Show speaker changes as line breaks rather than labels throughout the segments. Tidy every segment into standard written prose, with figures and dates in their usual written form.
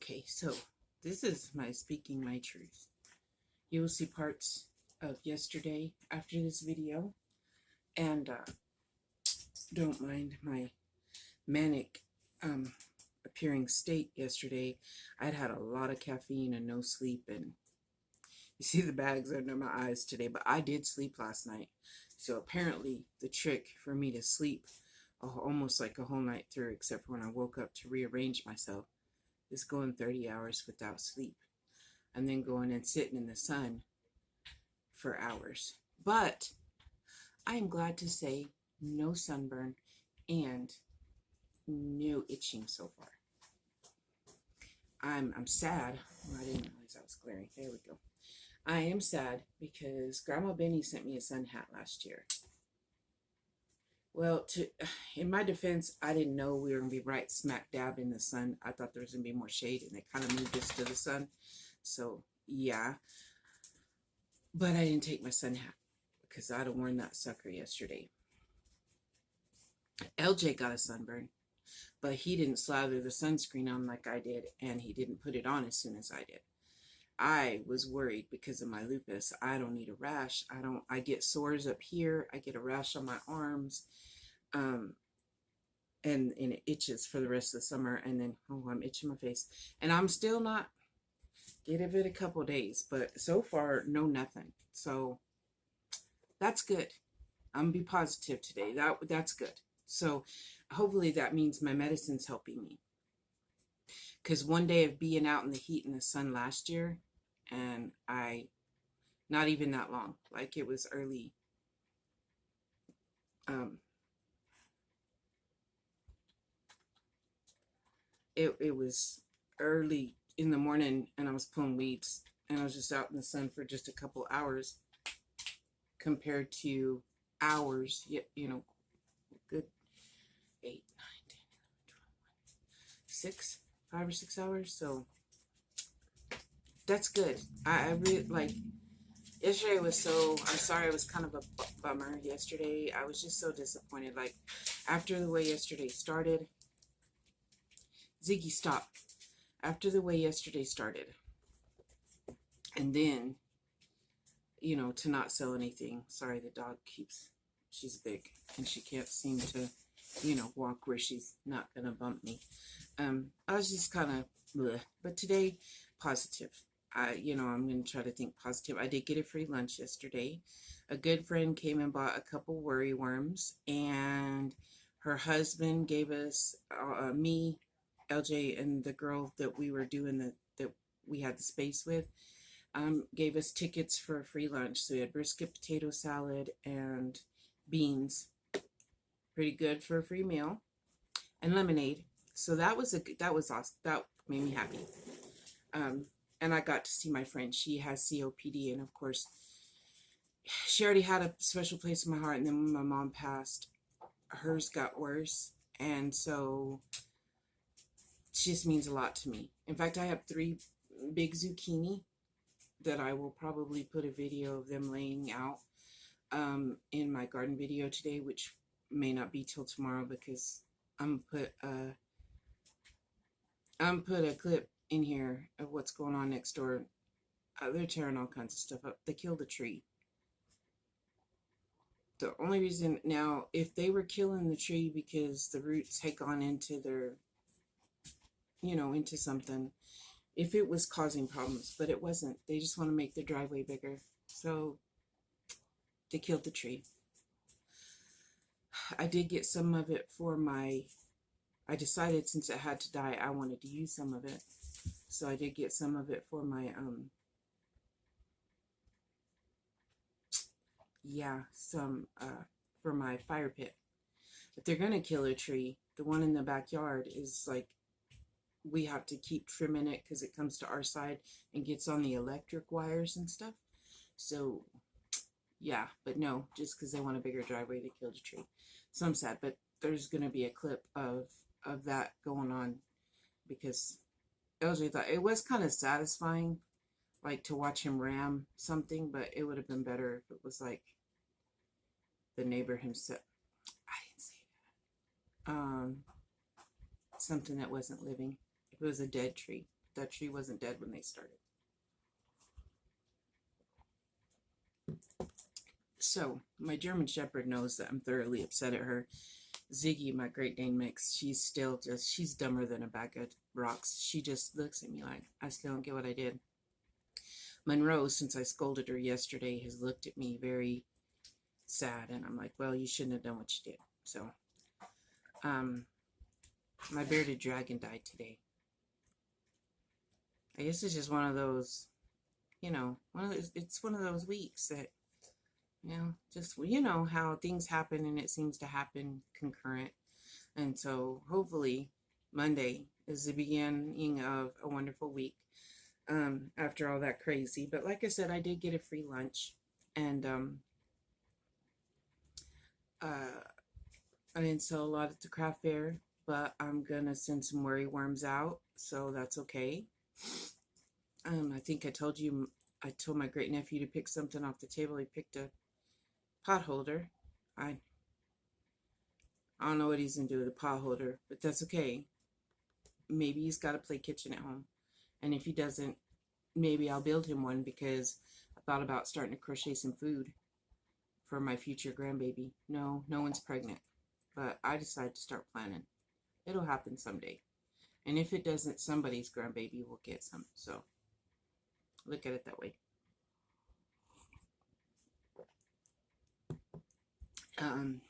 Okay, so this is my speaking my truth. You will see parts of yesterday after this video, and don't mind my manic appearing state yesterday. I'd had a lot of caffeine and no sleep, and you see the bags under my eyes today, but I did sleep last night. So apparently the trick for me to sleep almost like a whole night through, except for when I woke up to rearrange myself, is going 30 hours without sleep and then going and sitting in the sun for hours. But I am glad to say no sunburn and no itching so far. I'm sad. Well, I didn't realize I was glaring. There we go. I am sad because Grandma Benny sent me a sun hat last year. Well, in my defense, I didn't know we were going to be right smack dab in the sun. I thought there was going to be more shade, and they kind of moved us to the sun. So, yeah. But I didn't take my sun hat because I'd have worn that sucker yesterday. LJ got a sunburn, but he didn't slather the sunscreen on like I did, and he didn't put it on as soon as I did. I was worried because of my lupus. I don't need a rash. I get sores up here. I get a rash on my arms. And it itches for the rest of the summer. And then, I'm itching my face. And I'm still not, give it a couple of days. But so far, no nothing. So that's good. I'm going to be positive today. That's good. So hopefully that means my medicine's helping me. Because one day of being out in the heat and the sun last year, and not even that long, like it was early, it was early in the morning, and I was pulling weeds, and I was just out in the sun for just a couple hours, compared to hours, good 8, 9, 10, 11, 12, 5 or 6 hours. So that's good. I really like yesterday I'm sorry, it was kind of a bummer yesterday. I was just so disappointed. Like after the way yesterday started, Ziggy, stop. After the way yesterday started, and then to not sell anything. Sorry, the dog she's big and she can't seem to walk where she's not gonna bump me. I was just kind of bleh. But today, positive. I'm gonna try to think positive. I did get a free lunch yesterday. A good friend came and bought a couple worry worms, and her husband gave us me, LJ, and the girl that we were doing that we had the space with, gave us tickets for a free lunch. So we had brisket potato salad and beans. Pretty good for a free meal, and lemonade. So that was awesome. That made me happy. And I got to see my friend. She has COPD, and of course, she already had a special place in my heart. And then when my mom passed, hers got worse, and so she just means a lot to me. In fact, I have 3 big zucchini that I will probably put a video of them laying out in my garden video today, which may not be till tomorrow because I'm put a clip in here of what's going on next door. They're tearing all kinds of stuff up. They killed a tree. The only reason now, if they were killing the tree because the roots had gone into their, into something, if it was causing problems, but it wasn't. They just want to make their driveway bigger. So they killed the tree. I did get some of it for I decided since it had to die, I wanted to use some of it. So I did get some of it for my, for my fire pit. If they're going to kill a tree, the one in the backyard is like, we have to keep trimming it because it comes to our side and gets on the electric wires and stuff. So, yeah, but no, just because they want a bigger driveway, they killed a tree. So I'm sad, but there's going to be a clip of that going on because LJ thought it was kind of satisfying, like to watch him ram something, but it would have been better if it was like the neighbor himself. I didn't say that. Something that wasn't living. If it was a dead tree. that tree wasn't dead when they started. So my German Shepherd knows that I'm thoroughly upset at her. Ziggy, my Great Dane mix, she's dumber than a bag of rocks. She just looks at me like, I still don't get what I did. Monroe, since I scolded her yesterday, has looked at me very sad, and I'm like, well, you shouldn't have done what you did. So, my bearded dragon died today. I guess it's just one of those, it's one of those weeks that, just, how things happen and it seems to happen concurrent. And so hopefully Monday is the beginning of a wonderful week after all that crazy. But like I said, I did get a free lunch, and I didn't sell a lot at the craft fair, but I'm going to send some worry worms out, so that's okay. I think I told my great nephew to pick something off the table. He picked a pot holder. I don't know what he's going to do with a pot holder, but that's okay. Maybe he's got to play kitchen at home. And if he doesn't, maybe I'll build him one, because I thought about starting to crochet some food for my future grandbaby. No one's pregnant, but I decided to start planning. It'll happen someday. And if it doesn't, somebody's grandbaby will get some. So look at it that way.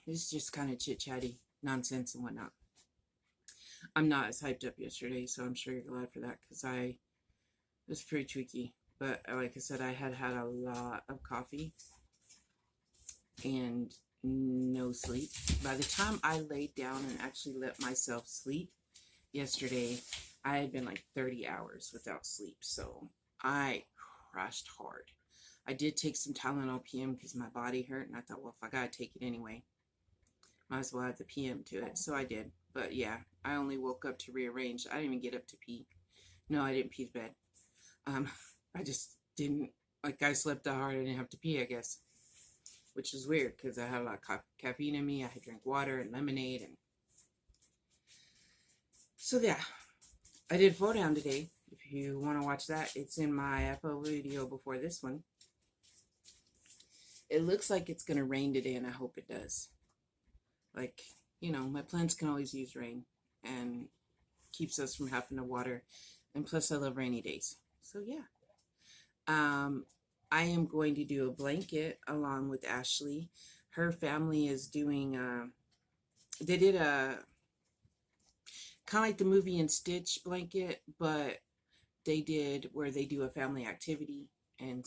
It's just kind of chit-chatty nonsense and whatnot. I'm not as hyped up yesterday, so I'm sure you're glad for that, because I was pretty tweaky. But like I said, I had a lot of coffee and no sleep. By the time I laid down and actually let myself sleep yesterday, I had been like 30 hours without sleep. So I crashed hard. I did take some Tylenol PM because my body hurt, and I thought, well, if I gotta take it anyway, might as well add the PM to it. So I did. But yeah, I only woke up to rearrange. I didn't even get up to pee. No, I didn't pee the bed. I just didn't, like, I slept that hard I didn't have to pee, I guess. Which is weird, because I had a lot of caffeine in me. I had drank water and lemonade. And so yeah, I did fall down today. If you want to watch that, it's in my FO video before this one. It looks like it's going to rain today, and I hope it does. Like, my plants can always use rain, and keeps us from having to water. And plus, I love rainy days. So yeah. I am going to do a blanket along with Ashley. Her family is doing, they did a, kind of like the movie and Stitch blanket, but they did where they do a family activity, and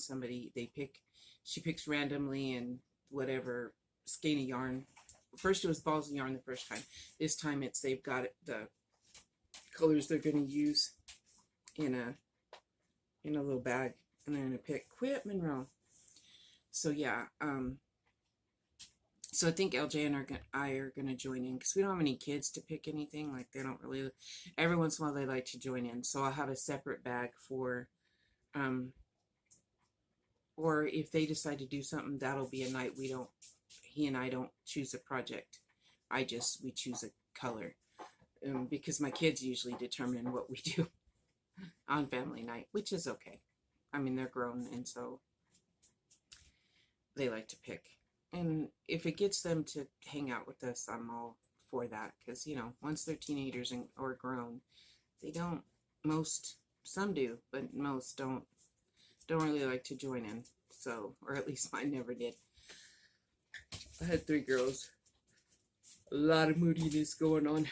she picks randomly and whatever skein of yarn. First it was balls of yarn the first time. This time they've got the colors they're going to use in a little bag, and then a pick. Quit, Monroe. So yeah, so I think LJ and I are going to join in, because we don't have any kids to pick anything. Like, they don't really, every once in a while they like to join in. So I'll have a separate bag for, or if they decide to do something, that'll be a night he and I don't choose a project. We choose a color, because my kids usually determine what we do on family night, which is okay. I mean, they're grown, and so they like to pick. And if it gets them to hang out with us, I'm all for that, because, once they're teenagers or grown, they don't, some do, but most don't really like to join in. So, or at least mine never did. I had 3 girls. A lot of moodiness going on.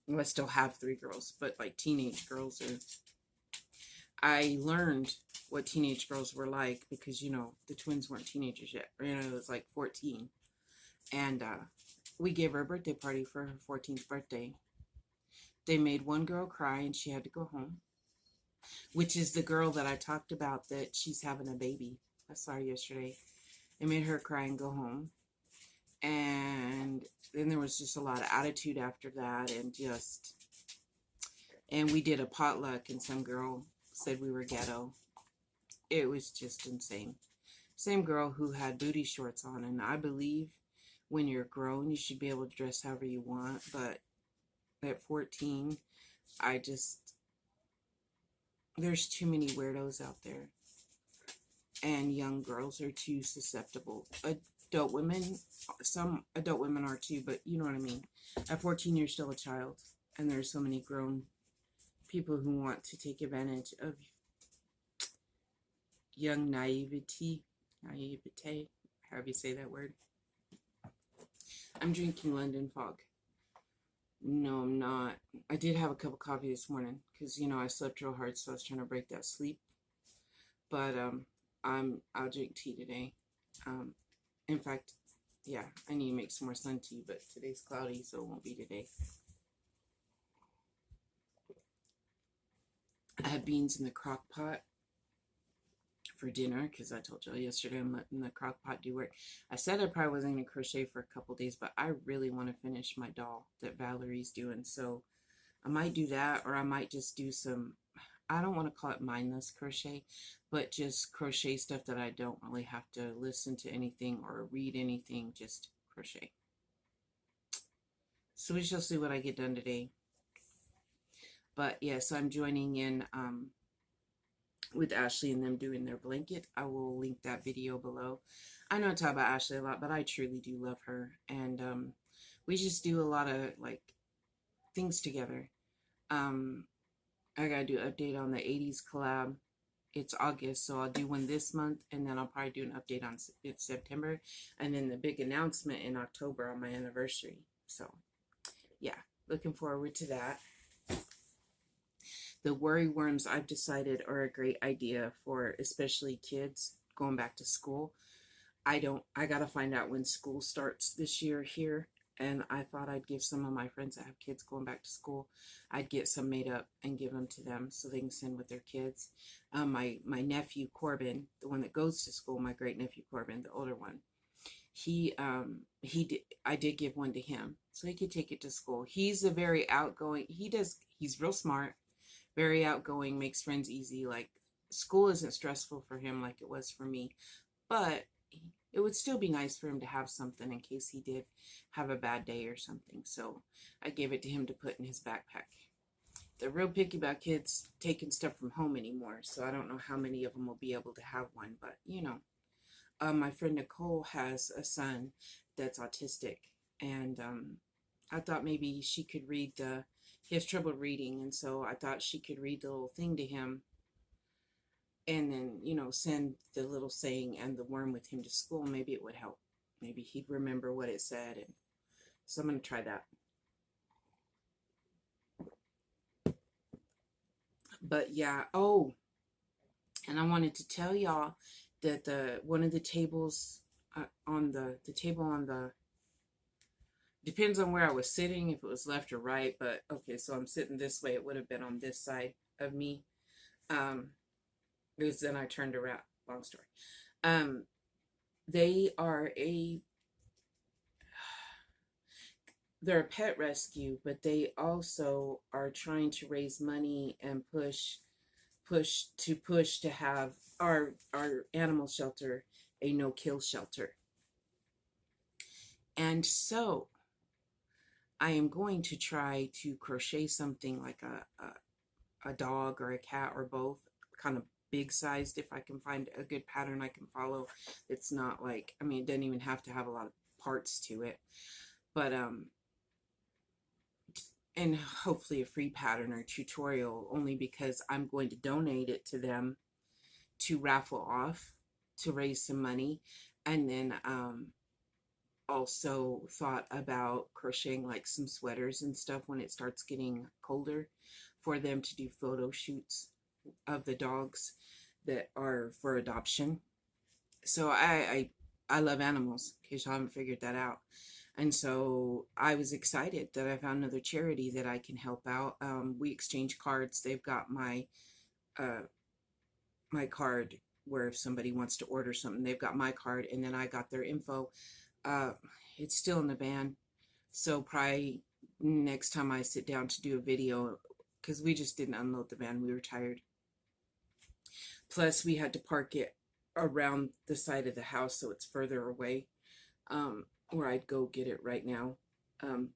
Well, I still have 3 girls, but like teenage girls I learned what teenage girls were like, because, the twins weren't teenagers yet. It was like 14. And we gave her a birthday party for her 14th birthday. They made one girl cry, and she had to go home. Which is the girl that I talked about, that she's having a baby. I saw her yesterday. They made her cry and go home. And then there was just a lot of attitude after that, and we did a potluck, and some girl said we were ghetto. It was just insane. Same girl who had booty shorts on, and I believe when you're grown, you should be able to dress however you want, but at 14, I just there's too many weirdos out there, and young girls are too susceptible. Adult women, some adult women are too, but you know what I mean. At 14, you're still a child, and there's so many grown people who want to take advantage of young naivete, however you say that word. I'm drinking London Fog. No, I'm not. I did have a cup of coffee this morning because, you know, I slept real hard, so I was trying to break that sleep. But I'll drink tea today. In fact, yeah, I need to make some more sun tea, but today's cloudy, so it won't be today. I had beans in the crock pot for dinner because I told y'all yesterday I'm letting the crock pot do work. I said I probably wasn't going to crochet for a couple days, but I really want to finish my doll that Valerie's doing. So I might do that, or I might just do some, I don't want to call it mindless crochet, but just crochet stuff that I don't really have to listen to anything or read anything, just crochet. So we shall see what I get done today. But yes, I'm joining in with Ashley and them doing their blanket. I will link that video below. I know I talk about Ashley a lot, but I truly do love her. And we just do a lot of like things together. I gotta do an update on the 80s collab. It's August, so I'll do one this month, and then I'll probably do an update on September, and then the big announcement in October on my anniversary. So yeah, looking forward to that. The worry worms, I've decided, are a great idea for especially kids going back to school. I gotta find out when school starts this year here, and I thought I'd give some of my friends that have kids going back to school, I'd get some made up and give them to them so they can send with their kids. My nephew Corbin, the one that goes to school, my great nephew Corbin, the older one, I did give one to him so he could take it to school. He's a very outgoing, he's real smart, very outgoing, makes friends easy. Like, school isn't stressful for him like it was for me, but it would still be nice for him to have something in case he did have a bad day or something. So I gave it to him to put in his backpack. They're real picky about kids taking stuff from home anymore, so I don't know how many of them will be able to have one, but you know. My friend Nicole has a son that's autistic, and I thought maybe she could read he has trouble reading, and so I thought she could read the little thing to him and then, you know, send the little saying and the worm with him to school. Maybe it would help. Maybe he'd remember what it said, and so I'm going to try that. But yeah, oh, and I wanted to tell y'all that one of the tables on the table on the, depends on where I was sitting, if it was left or right, but okay, so I'm sitting this way, it would have been on this side of me, because then I turned around, long story. They're a pet rescue, but they also are trying to raise money and push to have our animal shelter a no-kill shelter. And so I am going to try to crochet something like a dog or a cat or both, kind of big sized, if I can find a good pattern I can follow. It's not like, I mean, it doesn't even have to have a lot of parts to it, but and hopefully a free pattern or tutorial, only because I'm going to donate it to them to raffle off to raise some money. And then also thought about crocheting like some sweaters and stuff when it starts getting colder, for them to do photo shoots of the dogs that are for adoption. So I love animals, in case you haven't figured that out. And so I was excited that I found another charity that I can help out. We exchange cards. They've got my my card, where if somebody wants to order something, they've got my card, and then I got their info. It's still in the van, so probably next time I sit down to do a video, because we just didn't unload the van, we were tired. Plus we had to park it around the side of the house, so it's further away, where I'd go get it right now,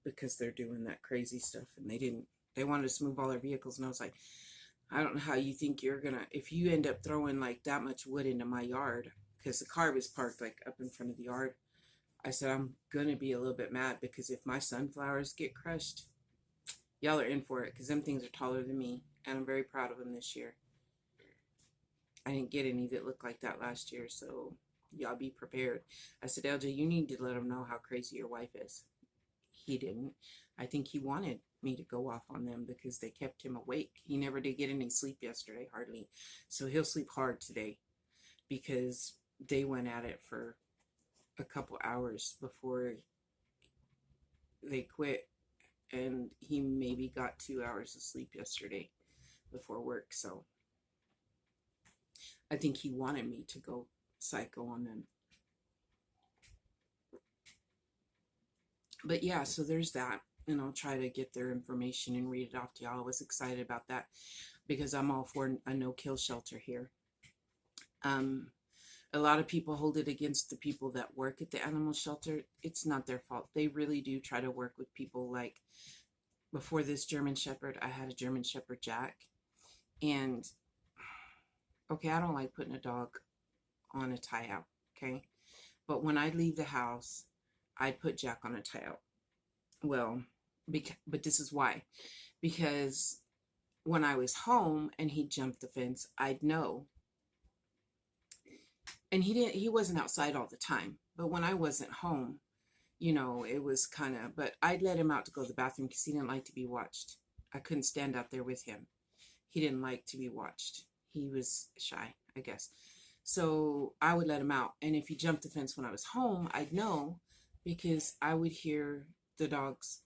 because they're doing that crazy stuff, and they wanted us to move all our vehicles, and I was like, I don't know how you think you're gonna, if you end up throwing like that much wood into my yard, because the car was parked like up in front of the yard. I said, I'm gonna be a little bit mad because if my sunflowers get crushed, y'all are in for it because them things are taller than me, and I'm very proud of them this year. I didn't get any that looked like that last year, so y'all be prepared. I said, LJ, you need to let them know how crazy your wife is. He didn't. I think he wanted me to go off on them because they kept him awake. He never did get any sleep yesterday, hardly. So he'll sleep hard today because they went at it for a couple hours before they quit. And he maybe got 2 hours of sleep yesterday before work. So I think he wanted me to go psycho on them. But yeah, so there's that. And I'll try to get their information and read it off to y'all. I was excited about that because I'm all for a no-kill shelter here. A lot of people hold it against the people that work at the animal shelter. It's not their fault. They really do try to work with people. Like before this German Shepherd, I had a German Shepherd Jack. And okay, I don't like putting a dog on a tie out, okay? But when I leave the house, I'd put Jack on a tie out. Well, but this is why. Because when I was home and he jumped the fence, I'd know. And he wasn't outside all the time. But when I wasn't home, you know, it was kind of, but I'd let him out to go to the bathroom because he didn't like to be watched. I couldn't stand out there with him. He didn't like to be watched. He was shy, I guess. So I would let him out. And if he jumped the fence when I was home, I'd know because I would hear the dogs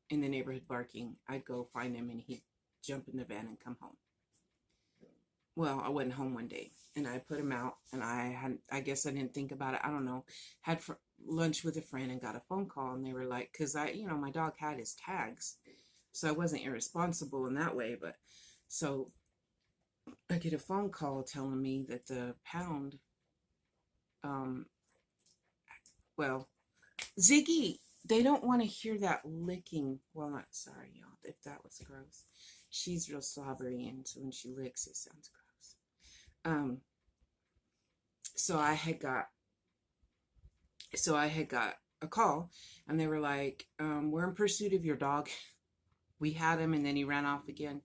in the neighborhood barking. I'd go find him and he'd jump in the van and come home. Well, I wasn't home one day and I put him out and I guess I didn't think about it. I don't know. Had lunch with a friend and got a phone call and they were like, cause my dog had his tags. So I wasn't irresponsible in that way, but so I get a phone call telling me that the pound, well, Ziggy, they don't want to hear that licking. Well, not sorry, y'all, if that was gross. She's real slobbery, and so when she licks, it sounds gross. So I had got a call, and they were like, "We're in pursuit of your dog. We had him, and then he ran off again.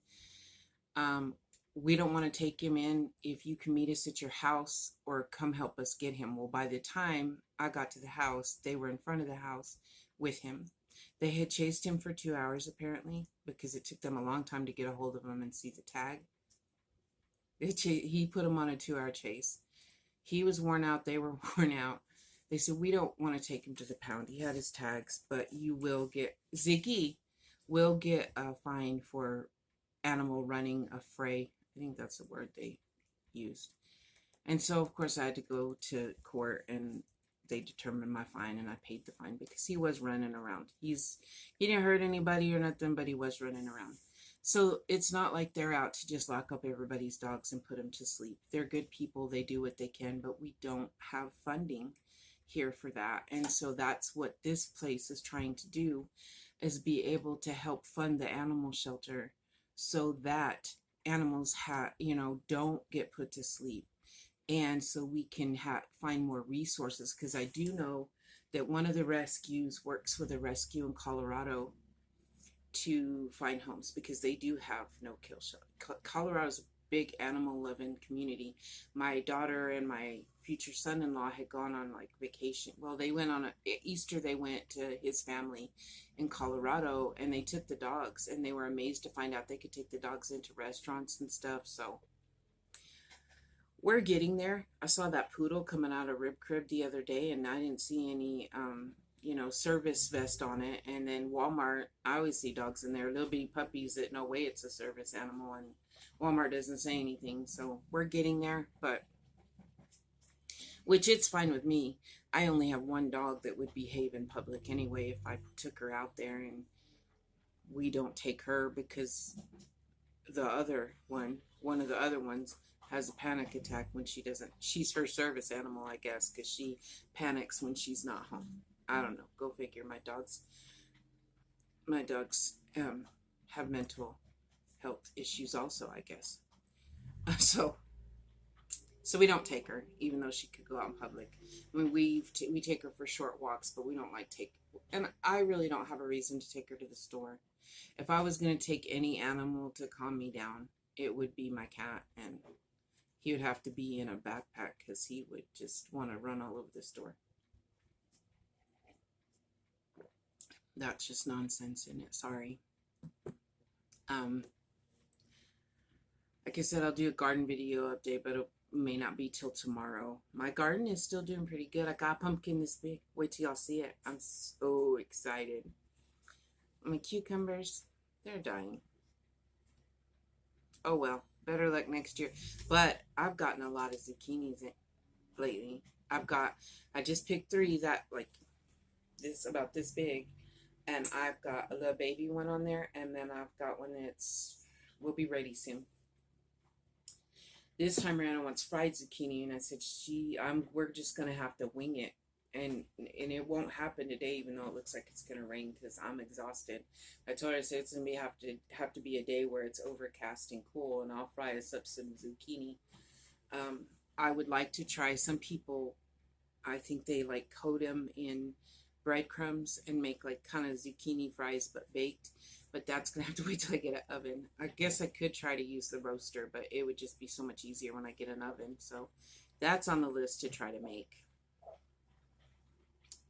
We don't want to take him in. If you can meet us at your house or come help us get him." Well, by the time I got to the house, they were in front of the house with him. They had chased him for 2 hours, apparently, because it took them a long time to get a hold of him and see the tag. He put him on a 2-hour chase. He was worn out. They were worn out. They said, "We don't want to take him to the pound. He had his tags, but you will get, Ziggy will get a fine for animal running a fray." I think that's the word they used. And so, of course, I had to go to court and they determined my fine and I paid the fine because he was running around. He didn't hurt anybody or nothing, but he was running around. So it's not like they're out to just lock up everybody's dogs and put them to sleep. They're good people. They do what they can, but we don't have funding here for that. And so that's what this place is trying to do, is be able to help fund the animal shelter so that animals don't get put to sleep, and so we can find more resources, because I do know that one of the rescues works with a rescue in Colorado to find homes, because they do have no kill shelter. Colorado's a big animal loving community. My daughter and my future son-in-law had gone on like vacation. Well, they went on Easter. They went to his family in Colorado and they took the dogs, and they were amazed to find out they could take the dogs into restaurants and stuff. So we're getting there. I saw that poodle coming out of Rib Crib the other day and I didn't see any service vest on it. And then Walmart, I always see dogs in there, little bitty puppies that no way it's a service animal, and Walmart doesn't say anything. So we're getting there, but which it's fine with me. I only have one dog that would behave in public anyway if I took her out there, and we don't take her because the other one of the other ones has a panic attack when she doesn't. She's her service animal, I guess, because she panics when she's not home. I don't know. Go figure. My dogs have mental health issues also, I guess. So we don't take her, even though she could go out in public. I mean, we take her for short walks, but we don't like take. And I really don't have a reason to take her to the store. If I was going to take any animal to calm me down, it would be my cat, and he would have to be in a backpack because he would just want to run all over the store. That's just nonsense in it. Sorry. Um, like I said, I'll do a garden video update, but it may not be till tomorrow. My garden is still doing pretty good. I got a pumpkin this big. Wait till y'all see it. I'm so excited. My cucumbers, they're dying. Oh well, better luck next year. But I've gotten a lot of zucchinis lately. I just picked 3 that like this about this big, and I've got a little baby one on there, and then I've got one that's will be ready soon. This time around, I want fried zucchini, and I said, we're just gonna have to wing it, and it won't happen today, even though it looks like it's gonna rain because I'm exhausted. I told her, I said it's gonna have to be a day where it's overcast and cool, and I'll fry us up some zucchini. I would like to try. Some people, I think they like coat them in breadcrumbs and make like kind of zucchini fries but baked, but that's gonna have to wait till I get an oven. I guess I could try to use the roaster, but it would just be so much easier when I get an oven. So that's on the list to try to make.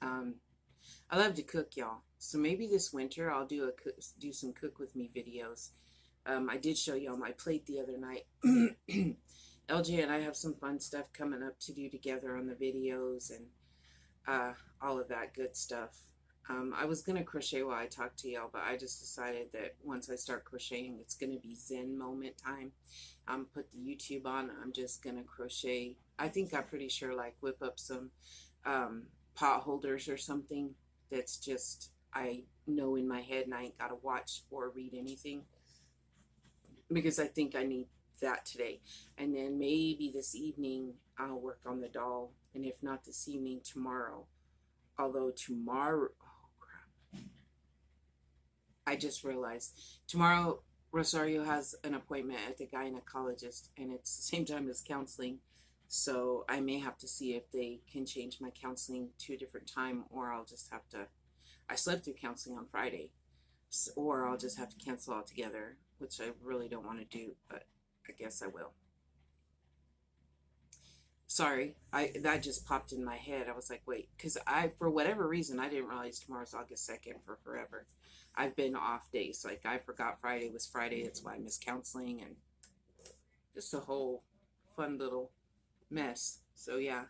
I love to cook, y'all, so maybe this winter I'll do some cook with me videos. I did show y'all my plate the other night. LJ and I have some fun stuff coming up to do together on the videos, and all of that good stuff. I was going to crochet while I talked to y'all, but I just decided that once I start crocheting, it's going to be Zen moment time. Put the YouTube on. I'm just going to crochet. I think I'm pretty sure like whip up some pot holders or something that's just, I know in my head and I ain't got to watch or read anything, because I think I need that today. And then maybe this evening I'll work on the doll, and if not this evening, tomorrow. Although tomorrow, oh crap, I just realized tomorrow Rosario has an appointment at the gynecologist, and it's the same time as counseling. So I may have to see if they can change my counseling to a different time, or I'll just have to, I slept through counseling on Friday, or I'll just have to cancel altogether, which I really don't want to do, but I guess I will. Sorry, that just popped in my head. I was like, wait, because for whatever reason, I didn't realize tomorrow's August 2nd for forever. I've been off days. Like, I forgot Friday was Friday. That's why I missed counseling, and just a whole fun little mess. So, yeah.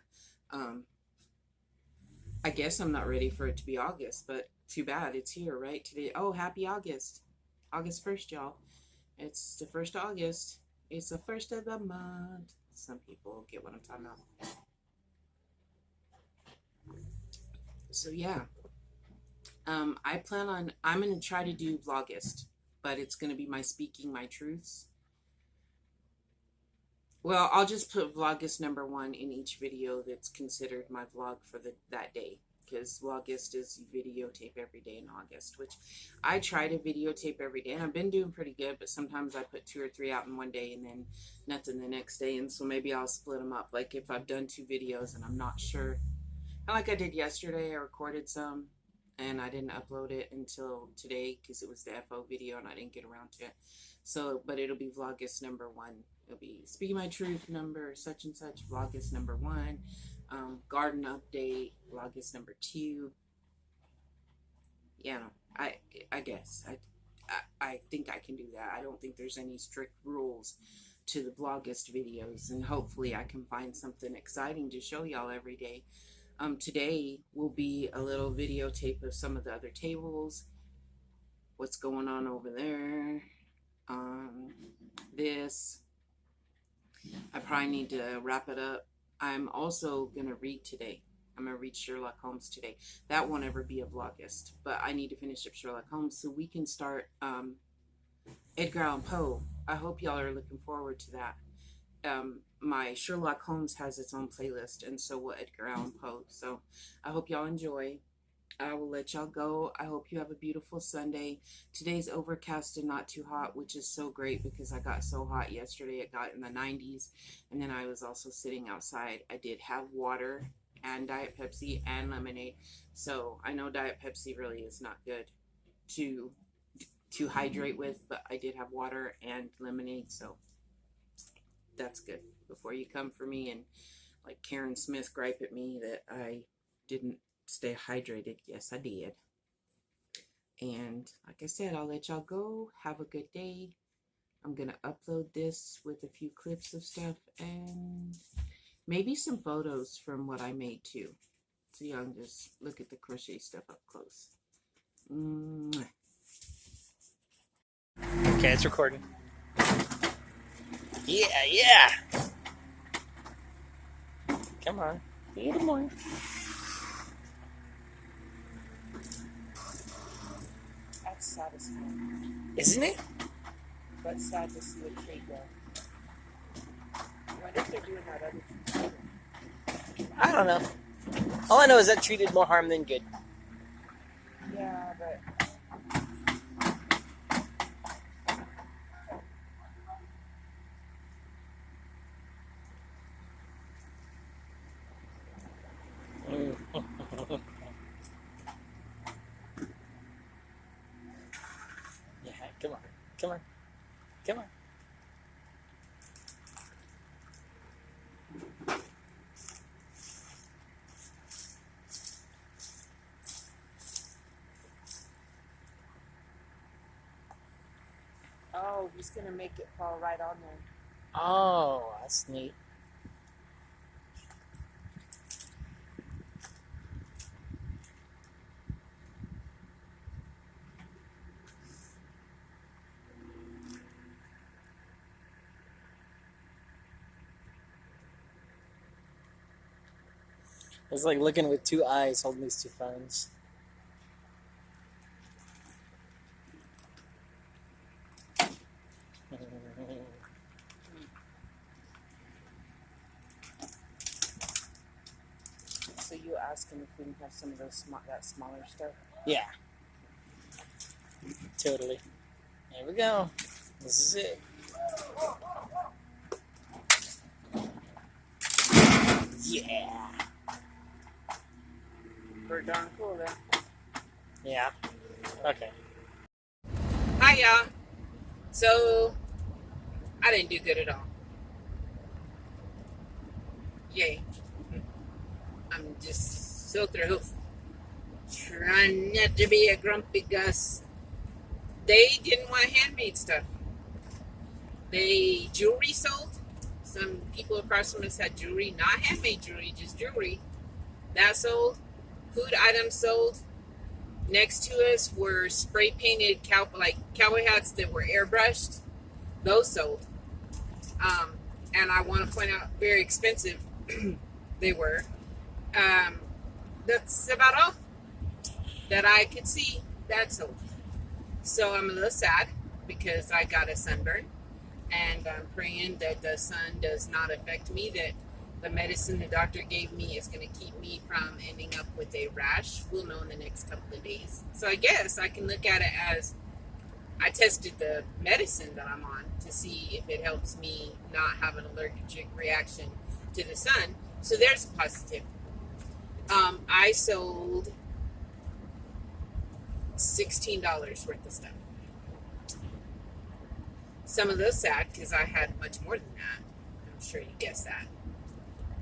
I guess I'm not ready for it to be August, but too bad. It's here, right? Today. Oh, happy August. August 1st, y'all. It's the 1st of August. It's the 1st of the month. Some people get what I'm talking about. So yeah, I'm going to try to do Vlogust, but it's going to be my speaking my truths. Well, I'll just put Vlogust #1 in each video that's considered my vlog for that day, because Vlogust is videotape every day in August, which I try to videotape every day, and I've been doing pretty good, but sometimes I put 2 or 3 out in one day and then nothing the next day, and so maybe I'll split them up. Like if I've done 2 videos and I'm not sure, and like I did yesterday, I recorded some and I didn't upload it until today because it was the FO video and I didn't get around to it. So, but it'll be Vlogust #1. It'll be Speaking My Truth number such and such, Vlogust #1, garden update, Vlogust #2. Yeah, I guess I think I can do that. I don't think there's any strict rules to the Vlogust videos, and hopefully I can find something exciting to show y'all every day. Today will be a little videotape of some of the other tables, what's going on over there. This, I probably need to wrap it up. I'm also going to read today. I'm going to read Sherlock Holmes today. That won't ever be a Vlogust, but I need to finish up Sherlock Holmes so we can start Edgar Allan Poe. I hope y'all are looking forward to that. My Sherlock Holmes has its own playlist, and so will Edgar Allan Poe. So I hope y'all enjoy. I will let y'all go. I hope you have a beautiful Sunday. Today's overcast and not too hot, which is so great because I got so hot yesterday. It got in the 90s. And then I was also sitting outside. I did have water and Diet Pepsi and lemonade. So I know Diet Pepsi really is not good to hydrate with, but I did have water and lemonade, so that's good. Before you come for me and like Karen Smith gripe at me that I didn't stay hydrated. Yes, I did. And like I said, I'll let y'all go. Have a good day. I'm gonna upload this with a few clips of stuff and maybe some photos from what I made too, so y'all can just look at the crochet stuff up close. Mwah.
Okay, it's recording. Yeah. Come on, a little more.
That's satisfying.
Isn't it?
But sad to see a tree go. I wonder if they're doing that other tree.
I don't know. All I know is that tree did more harm than good.
Yeah, but
Yeah, come on.
oh, he's gonna make it fall right on there.
Oh, that's neat. It's like looking with two eyes holding these two phones.
So you ask him if we can have some of those that smaller stuff?
Yeah. Totally. There we go. This is it. Yeah.
Pretty darn cool then.
Yeah. Okay.
Hi y'all. So I didn't do good at all. Yay. I'm just so through. Trying not to be a grumpy Gus. They didn't want handmade stuff. They jewelry sold. Some people across from us had jewelry, not handmade jewelry, just jewelry. That sold. Food items sold. Next to us were spray painted cowboy hats that were airbrushed. Those sold. And I want to point out, very expensive they were. That's about all that I could see that sold. So I'm a little sad because I got a sunburn, and I'm praying that the sun does not affect me, that the medicine the doctor gave me is going to keep me from ending up with a rash. We'll know in the next couple of days. So I guess I can look at it as I tested the medicine that I'm on to see if it helps me not have an allergic reaction to the sun. So there's a positive. I sold $16 worth of stuff. Some of those sad because I had much more than that. I'm sure you guessed that.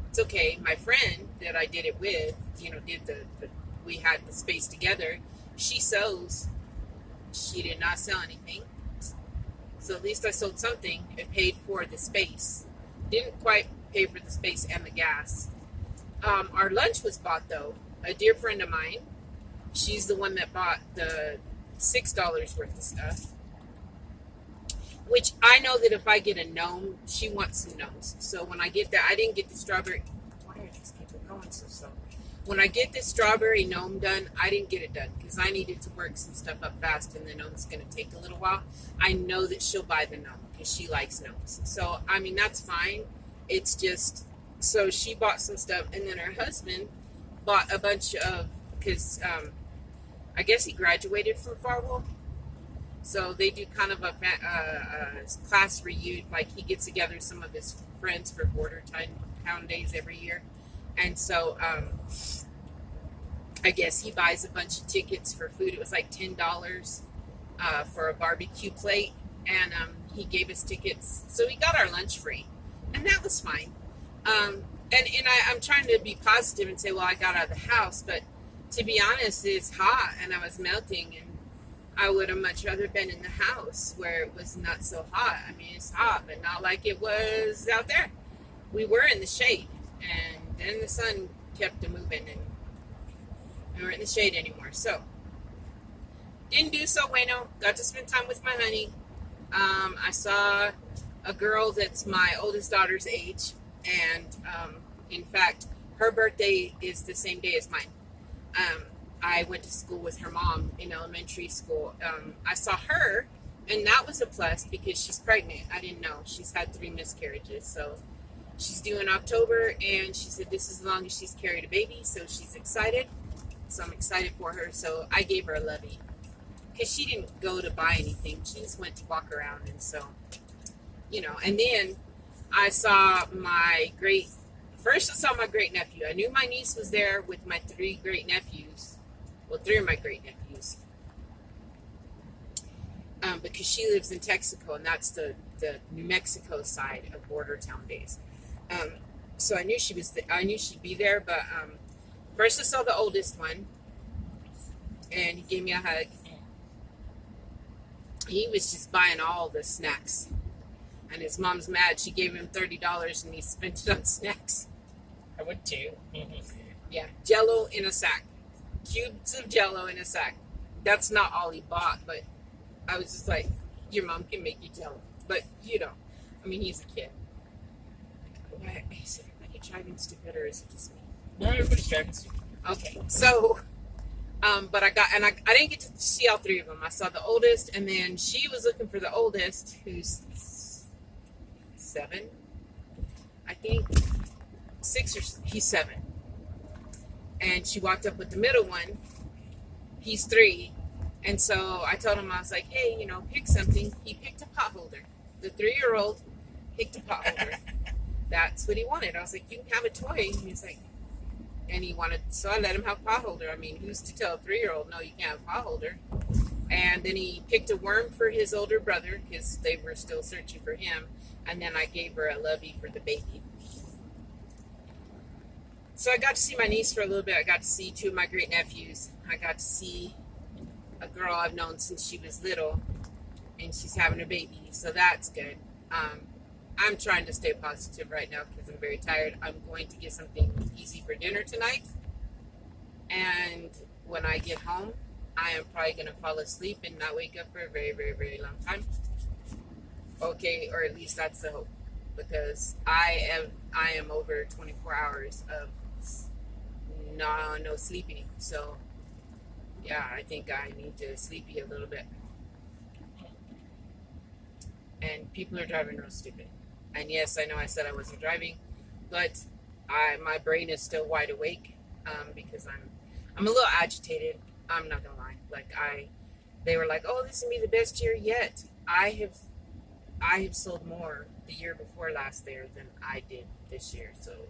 It's okay. My friend that I did it with, we had the space together. She sews. She did not sell anything. So at least I sold something. It paid for the space. Didn't quite pay for the space and the gas. Our lunch was bought though. A dear friend of mine, she's the one that bought the $6 worth of stuff. Which I know that if I get a gnome, she wants some gnomes. So when I get that, I didn't get the strawberry. Why are these people going so slow? When I get this strawberry gnome done, I didn't get it done because I needed to work some stuff up fast, and the gnome's going to take a little while. I know that she'll buy the gnome because she likes gnomes. So, I mean, that's fine. It's just, so she bought some stuff, and then her husband bought a bunch of, because I guess he graduated from Farwell. So they do kind of a class reunion. Like he gets together some of his friends for Border Town Days every year. And so I guess he buys a bunch of tickets for food. It was like $10 for a barbecue plate. And he gave us tickets. So we got our lunch free. And that was fine. I'm trying to be positive and say, well, I got out of the house. But to be honest, it's hot and I was melting. And I would have much rather been in the house where it was not so hot. I mean, it's hot, but not like it was out there. We were in the shade. And then the sun kept moving and we weren't in the shade anymore. So, didn't do so bueno. Got to spend time with my honey. I saw a girl that's my oldest daughter's age. And, in fact, her birthday is the same day as mine. I went to school with her mom in elementary school. I saw her, and that was a plus because she's pregnant. I didn't know. She's had 3 miscarriages. So she's due in October, and she said this is as long as she's carried a baby, so she's excited. So I'm excited for her. So I gave her a lovey because she didn't go to buy anything. She just went to walk around, and so, and then I saw first I saw my great nephew. I knew my niece was there with my 3 great nephews. Well, 3 of my great nephews. Because she lives in Texaco, and that's the New Mexico side of Border Town Days. So I knew I knew she'd be there, but first I saw the oldest one, and he gave me a hug. He was just buying all the snacks, and his mom's mad. She gave him $30, and he spent it on snacks.
I would too.
Yeah, Jell-O in a sack. Cubes of Jell-O in a sack. That's not all he bought, but I was just like, your mom can make you Jell-O. But, I mean, he's a kid. Is everybody driving stupid, or is it just me?
No, everybody's driving stupid.
Okay, so, but I didn't get to see all 3 of them. I saw the oldest, and then she was looking for the oldest, who's 7, I think. 6 or he's 7. And she walked up with the middle one. He's 3. And so I told him, I was like, hey, pick something. He picked a pot holder. The 3-year-old picked a pot holder. That's what he wanted. I was like, you can have a toy. And he's like, and he wanted, so I let him have a pot holder. I mean, who's to tell a 3-year-old, no, you can't have a pot holder. And then he picked a worm for his older brother because they were still searching for him. And then I gave her a lovey for the baby. So I got to see my niece for a little bit. I got to see 2 of my great nephews. I got to see a girl I've known since she was little, and she's having a baby. So that's good. I'm trying to stay positive right now because I'm very tired. I'm going to get something easy for dinner tonight. And when I get home, I am probably going to fall asleep and not wake up for a very, very, very long time. Okay, or at least that's the hope. Because I am over 24 hours of no sleeping. So, yeah, I think I need to sleepy a little bit. And people are driving real stupid. And yes, I know I said I wasn't driving, but my brain is still wide awake because I'm a little agitated. I'm not gonna lie. They were like, "Oh, this is gonna be the best year yet." I have sold more the year before last year than I did this year, so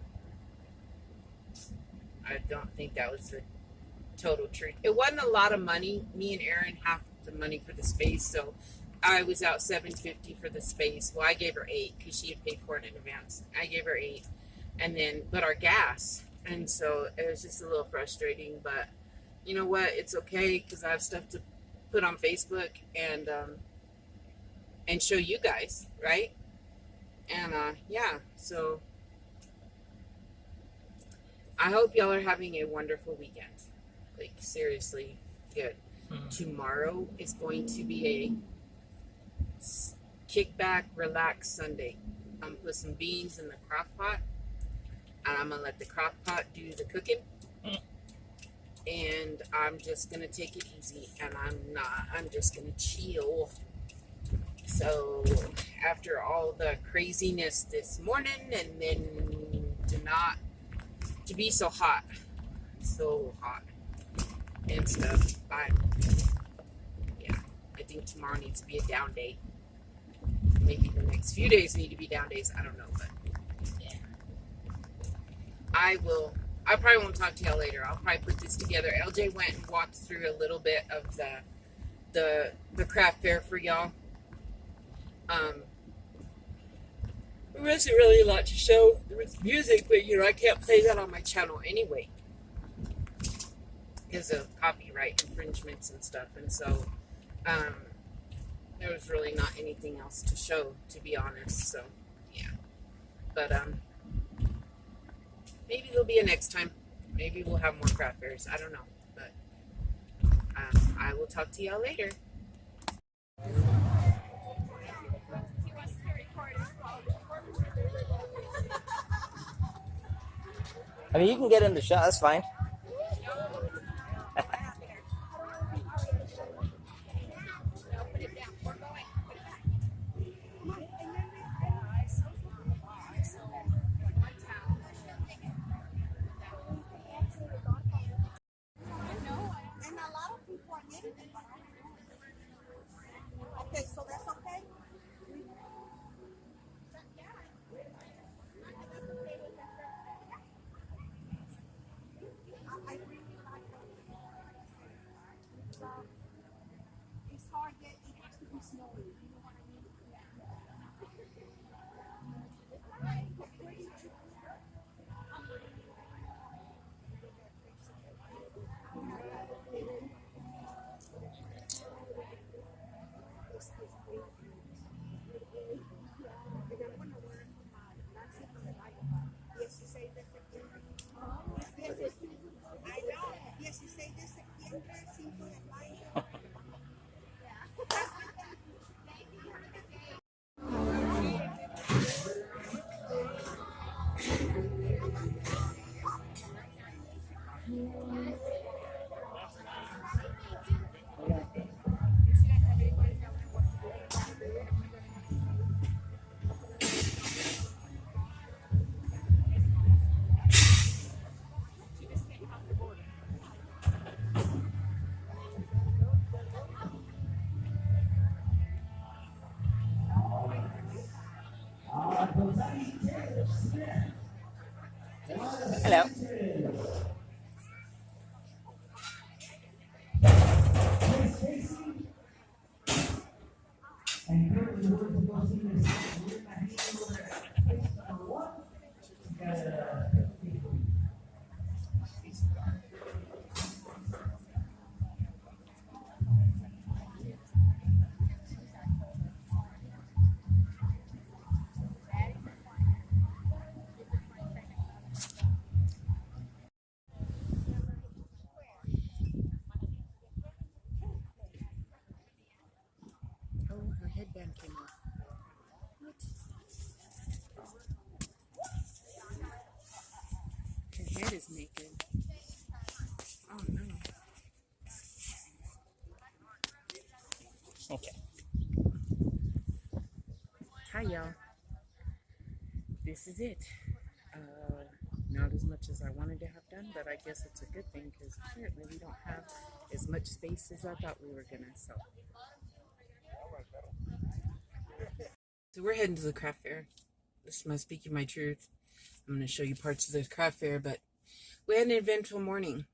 I don't think that was the total truth. It wasn't a lot of money. Me and Erin half the money for the space, so I was out $750 for the space. Well, I gave her $8 because she had paid for it in advance. I gave her $8, and then but our gas, and so it was just a little frustrating. But you know what? It's okay because I have stuff to put on Facebook and show you guys, right? And yeah, so I hope y'all are having a wonderful weekend. Like seriously, good. Tomorrow is going to be a kickback, relax Sunday. I'm gonna put some beans in the crock pot, and I'm gonna let the crock pot do the cooking. And I'm just gonna take it easy, and I'm just gonna chill. So after all the craziness this morning, and then to be so hot, and stuff. Yeah, I think tomorrow needs to be a down day. Maybe the next few days need to be down days. I don't know, but yeah. I probably won't talk to y'all later. I'll probably put this together. LJ went and walked through a little bit of the craft fair for y'all. There wasn't really a lot to show. There was music, but I can't play that on my channel anyway because of copyright infringements and stuff. And so there was really not anything else to show, to be honest. So yeah, but maybe there'll be a next time. Maybe we'll have more craft fairs. I don't know, but I will talk to y'all later.
I mean, you can get in the shot. That's fine.
Okay, so that's okay? I really like it. It's hard yet it has to be snowy. You know what I mean? Yes, you say this September. I know. Yes, you say this September. 5 de mayo.
Hello.
Oh, her headband came off. What? Her head is naked. Oh no.
Okay.
Hi y'all. This is it. Not as much as I wanted to have done, but I guess it's a good thing because apparently we don't have as much space as I thought we were gonna. So we're heading to the craft fair. This is my speaking my truth. I'm gonna show you parts of the craft fair, but we had an eventful morning.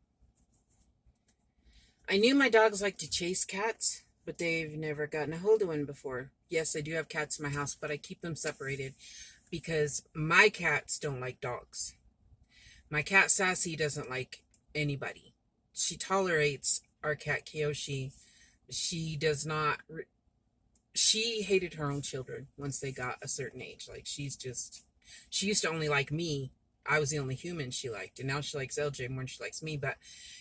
I knew my dogs like to chase cats, but they've never gotten a hold of one before. Yes, I do have cats in my house, but I keep them separated because my cats don't like dogs. My cat Sassy doesn't like anybody. She tolerates our cat Kiyoshi. She does not. She hated her own children once they got a certain age. Like she used to only like me. I was the only human she liked, and now she likes LJ more than she likes me. But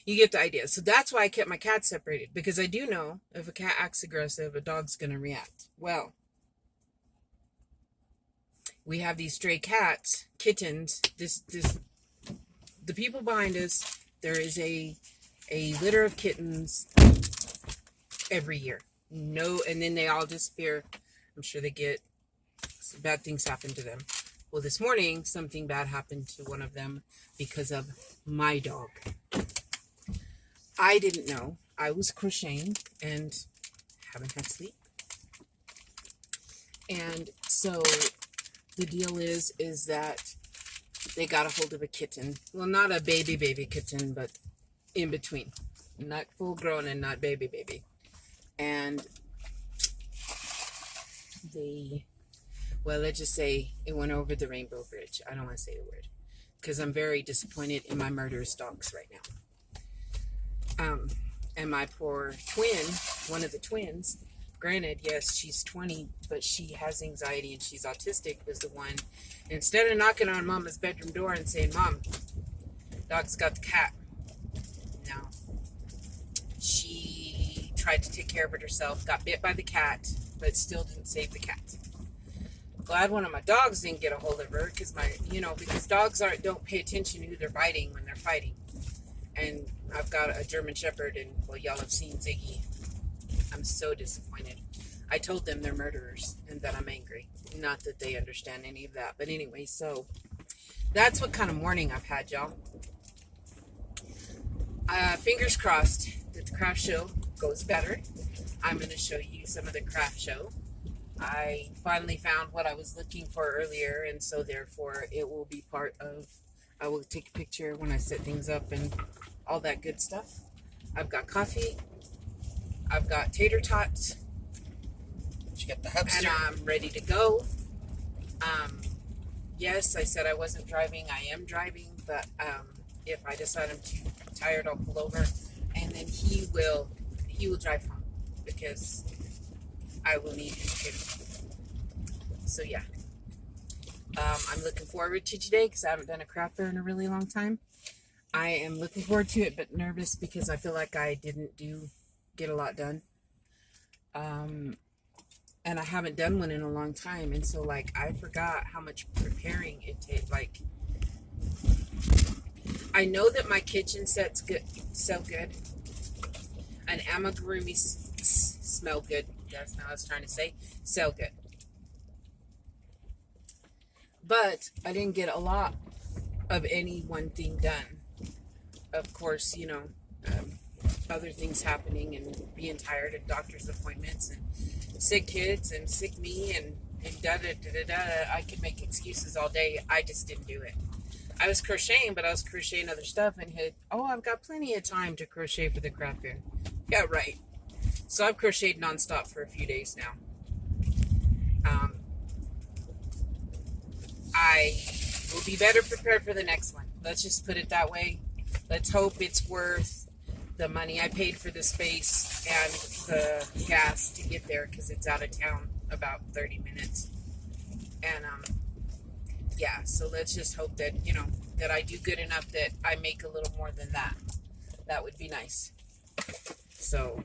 you get the idea. So that's why I kept my cats separated, because I do know if a cat acts aggressive, a dog's gonna react. Well, we have these stray cats, kittens. The people behind us, there is a litter of kittens every year. No, and then they all disappear. I'm sure they get bad things happen to them. Well, this morning, something bad happened to one of them because of my dog. I didn't know. I was crocheting and haven't had sleep. And so the deal is that they got a hold of a kitten. Well, not a baby kitten, but in between. Not full grown and not baby. And well, let's just say it went over the rainbow bridge. I don't want to say the word because I'm very disappointed in my murderous dogs right now. And my poor twin, one of the twins, granted, yes, she's 20, but she has anxiety and she's autistic, was the one, instead of knocking on Mama's bedroom door and saying, Mom, dog's got the cat. No. She tried to take care of it herself, got bit by the cat, but still didn't save the cat. Glad one of my dogs didn't get a hold of her because because dogs don't pay attention to who they're biting when they're fighting. And I've got a German Shepherd, and well, y'all have seen Ziggy. I'm so disappointed. I told them they're murderers and that I'm angry. Not that they understand any of that, but anyway, so that's what kind of morning I've had, y'all. Fingers crossed that the craft show goes better. I'm going to show you some of the craft show. I finally found what I was looking for earlier, and so therefore it will be part of, I will take a picture when I set things up and all that good stuff. I've got coffee, I've got tater tots,
You got the hubster.
and I'm ready to go. Yes, I said I wasn't driving. I am driving, but if I decide I'm too tired, I'll pull over, and then he will drive home because I will need him to. So yeah, I'm looking forward to today because I haven't done a craft fair in a really long time. I am looking forward to it, but nervous because I feel like I didn't get a lot done. And I haven't done one in a long time, and so like I forgot how much preparing it takes. Like, I know that my kitchen sets sell good, and amigurumi smell good. That's not what I was trying to say. Sell good. But I didn't get a lot of any one thing done. Of course, other things happening and being tired and doctor's appointments and sick kids and sick me and da-da-da-da-da. I could make excuses all day. I just didn't do it. I was crocheting, but I was crocheting other stuff and I've got plenty of time to crochet for the craft fair. Yeah, right. So I've crocheted nonstop for a few days now. I will be better prepared for the next one. Let's just put it that way. Let's hope it's worth the money I paid for the space and the gas to get there because it's out of town about 30 minutes. And yeah, so let's just hope that, that I do good enough that I make a little more than that. That would be nice. So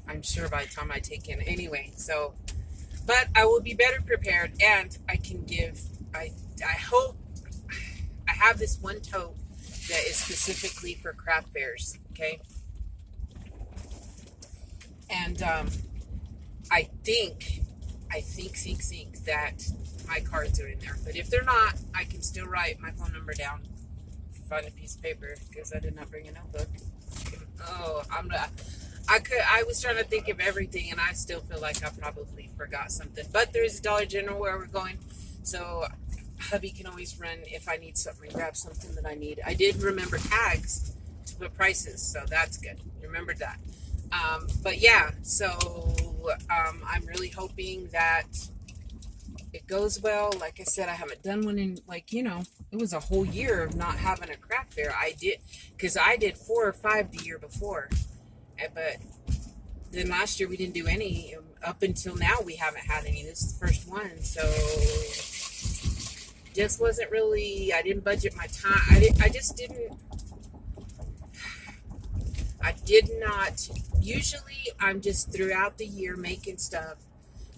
I'm sure by the time I take in anyway, but I will be better prepared, and I can give, I hope, I have this one tote that is specifically for craft fairs, okay? And I think that my cards are in there. But if they're not, I can still write my phone number down, find a piece of paper, because I did not bring a notebook. Oh, I was trying to think of everything, and I still feel like I probably forgot something. But there's a Dollar General where we're going, so hubby can always run if I need something and grab something that I need. I did remember tags to put prices, so that's good. Remembered that. But yeah, so I'm really hoping that it goes well. Like I said, I haven't done one in, it was a whole year of not having a craft fair. I did 4 or 5 the year before. But then last year we didn't do any. Up until now we haven't had any. This is the first one. So just wasn't really, I didn't budget my time. I did not. Usually I'm just throughout the year making stuff,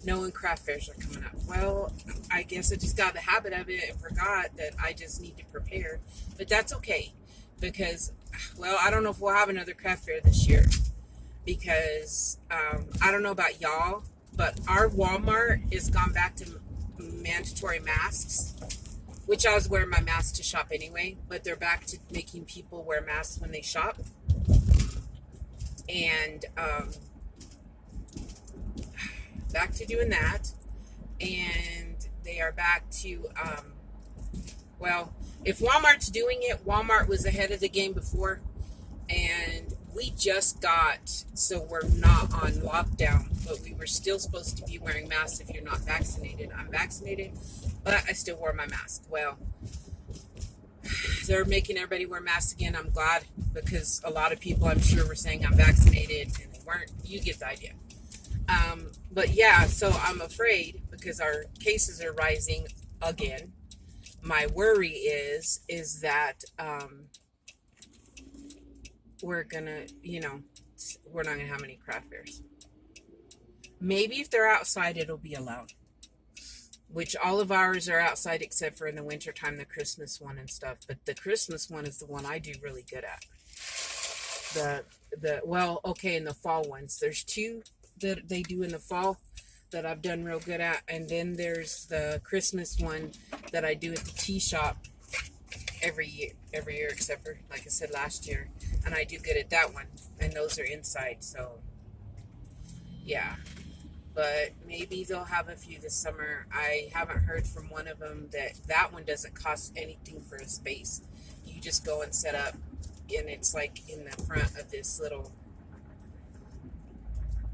knowing craft fairs are coming up. Well, I guess I just got the habit of it and forgot that I just need to prepare. But that's okay because, well, I don't know if we'll have another craft fair this year because I don't know about y'all, but our Walmart has gone back to mandatory masks, which I was wearing my mask to shop anyway, but they're back to making people wear masks when they shop. And back to doing that. And they are back to, well, if Walmart's doing it, Walmart was ahead of the game before. And we just got, so we're not on lockdown, but we were still supposed to be wearing masks if you're not vaccinated. I'm vaccinated, but I still wore my mask. Well, they're making everybody wear masks again. I'm glad, because a lot of people, I'm sure, were saying I'm vaccinated and they weren't. You get the idea. But yeah, so I'm afraid because our cases are rising again. My worry is that we're gonna, we're not gonna have any craft fairs. Maybe if they're outside, it'll be allowed. Which all of ours are outside except for in the wintertime, the Christmas one and stuff. But the Christmas one is the one I do really good at. In the fall ones. There's two that they do in the fall that I've done real good at. And then there's the Christmas one that I do at the tea shop every year except for, like I said, last year. And I do good at that one. And those are inside, so yeah. But maybe they'll have a few this summer. I haven't heard from one of them that one doesn't cost anything for a space. You just go and set up, and it's like in the front of this little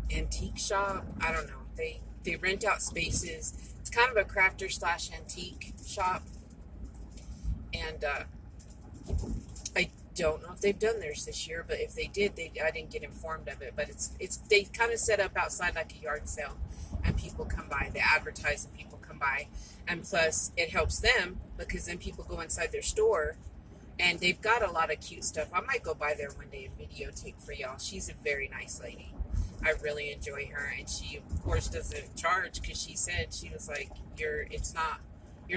antique shop. I don't know. They rent out spaces. It's kind of a crafter / antique shop. And I don't know if they've done theirs this year, but if they did, I didn't get informed of it. But it's they kind of set up outside like a yard sale, and people come by. They advertise and people come by, and plus it helps them because then people go inside their store, and they've got a lot of cute stuff. I might go by there one day and videotape for y'all. She's a very nice lady. I really enjoy her, and she of course doesn't charge because she said, she was like, you're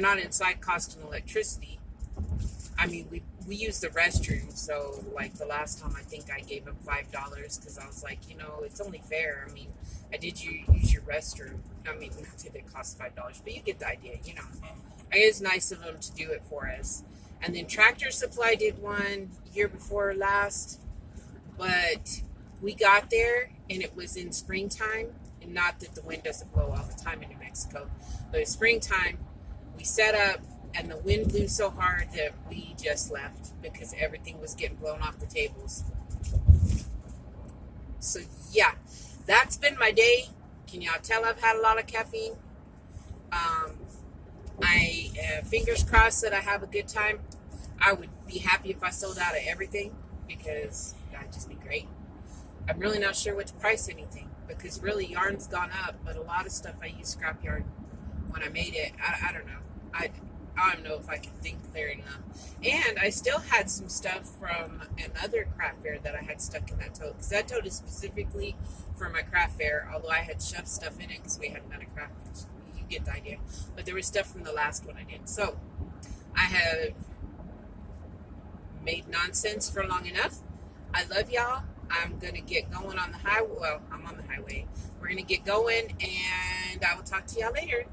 not inside costing electricity. I mean, we use the restroom, so like the last time I think I gave him $5 because I was like, it's only fair. I mean, I did use your restroom. I mean, not that it costs $5, but you get the idea, I guess it's nice of them to do it for us. And then Tractor Supply did one year before last, but we got there and it was in springtime, and not that the wind doesn't blow all the time in New Mexico, but it's springtime. We set up, and the wind blew so hard that we just left because everything was getting blown off the tables. So yeah, that's been my day. Can y'all tell I've had a lot of caffeine? I fingers crossed that I have a good time. I would be happy if I sold out of everything because that'd just be great. I'm really not sure what to price anything because really yarn's gone up, but a lot of stuff I use scrap yarn when I made it. I don't know. I don't know if I can think clear enough. And I still had some stuff from another craft fair that I had stuck in that tote. Because that tote is specifically for my craft fair. Although I had shoved stuff in it because we hadn't done a craft fair. You get the idea. But there was stuff from the last one I did. So I have made nonsense for long enough. I love y'all. I'm going to get going on the highway. Well, I'm on the highway. We're going to get going. And I will talk to y'all later.